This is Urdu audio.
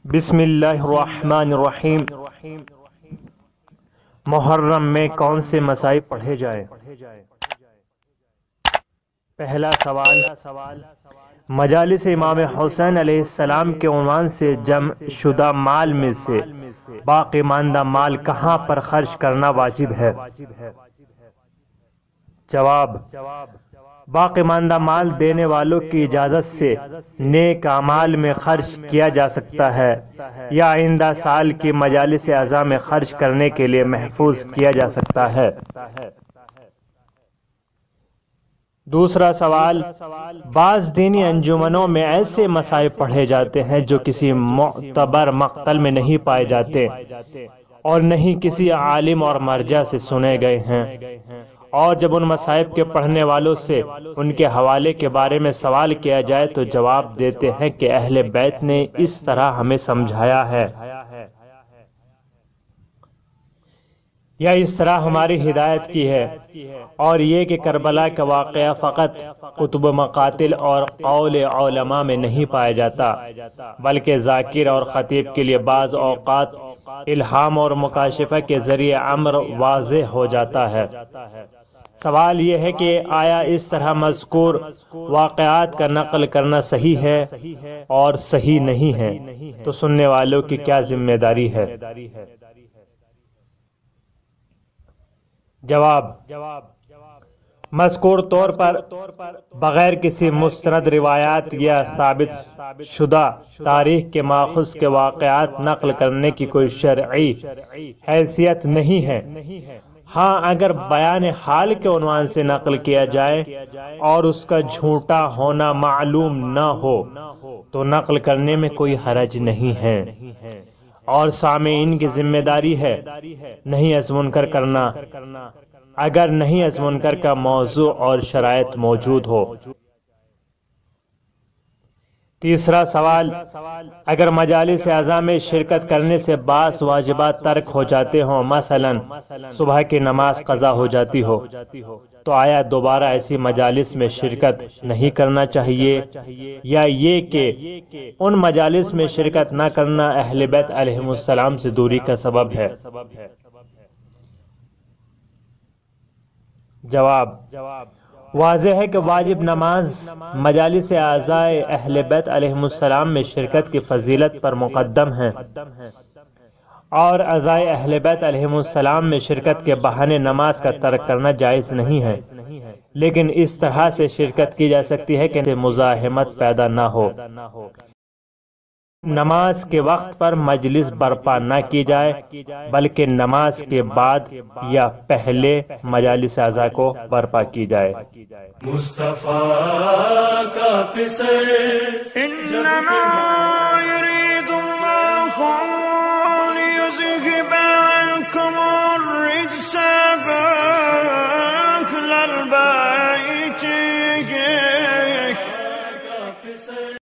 بسم اللہ الرحمن الرحیم۔ محرم میں کون سے مصائب پڑھے جائیں؟ پہلا سوال، مجالس امام حسین علیہ السلام کے عنوان سے جمع شدہ مال میں سے باقی ماندہ مال کہاں پر خرچ کرنا واجب ہے؟ جواب، باقی ماندہ مال دینے والوں کی اجازت سے نیک اعمال میں خرچ کیا جا سکتا ہے یا آئندہ سال کی مجالس اعزاء میں خرچ کرنے کے لیے محفوظ کیا جا سکتا ہے۔ دوسرا سوال، بعض دینی انجمنوں میں ایسے مصائب پڑھے جاتے ہیں جو کسی معتبر مقتل میں نہیں پائے جاتے اور نہیں کسی عالم اور مرجع سے سنے گئے ہیں، اور جب ان مصائب کے پڑھنے والوں سے ان کے حوالے کے بارے میں سوال کیا جائے تو جواب دیتے ہیں کہ اہل بیت نے اس طرح ہمیں سمجھایا ہے یا اس طرح ہماری ہدایت کی ہے، اور یہ کہ کربلا کا واقعہ فقط کتب مقاتل اور قول علماء میں نہیں پایا جاتا بلکہ ذاکر اور خطیب کے لیے بعض اوقات الہام اور مکاشفہ کے ذریعے امر واضح ہو جاتا ہے۔ سوال یہ ہے کہ آیا اس طرح مذکور واقعات کا نقل کرنا صحیح ہے اور صحیح نہیں ہے تو سننے والوں کی کیا ذمہ داری ہے؟ جواب، مذکور طور پر بغیر کسی مستند روایات یا ثابت شدہ تاریخ کے ماخوذ کے واقعات نقل کرنے کی کوئی شرعی حیثیت نہیں ہے۔ ہاں، اگر بیان حال کے عنوان سے نقل کیا جائے اور اس کا جھوٹا ہونا معلوم نہ ہو تو نقل کرنے میں کوئی حرج نہیں ہے، اور سامعین کی ذمہ داری ہے نہیں از منکر کرنا اگر نہیں از منکر کا موضوع اور شرائط موجود ہو۔ تیسرا سوال، اگر مجالس اعزاء میں شرکت کرنے سے بعض واجبات ترک ہو جاتے ہوں، مثلا صبح کی نماز قضا ہو جاتی ہو، تو آیا دوبارہ ایسی مجالس میں شرکت نہیں کرنا چاہیے یا یہ کہ ان مجالس میں شرکت نہ کرنا اہل بیت علیہم السلام سے دوری کا سبب ہے؟ جواب، واضح ہے کہ واجب نماز مجالس اعزاء اہل بیت علیہم السلام میں شرکت کی فضیلت پر مقدم ہے، اور اعزاء اہل بیت علیہم السلام میں شرکت کے بہانے نماز کا ترک کرنا جائز نہیں ہے، لیکن اس طرح سے شرکت کی جا سکتی ہے کہ مزاحمت پیدا نہ ہو۔ نماز کے وقت پر مجلس برپا نہ کی جائے بلکہ نماز کے بعد یا پہلے مجالس اعزاء کو برپا کی جائے۔ مصطفیٰ کا پسر انما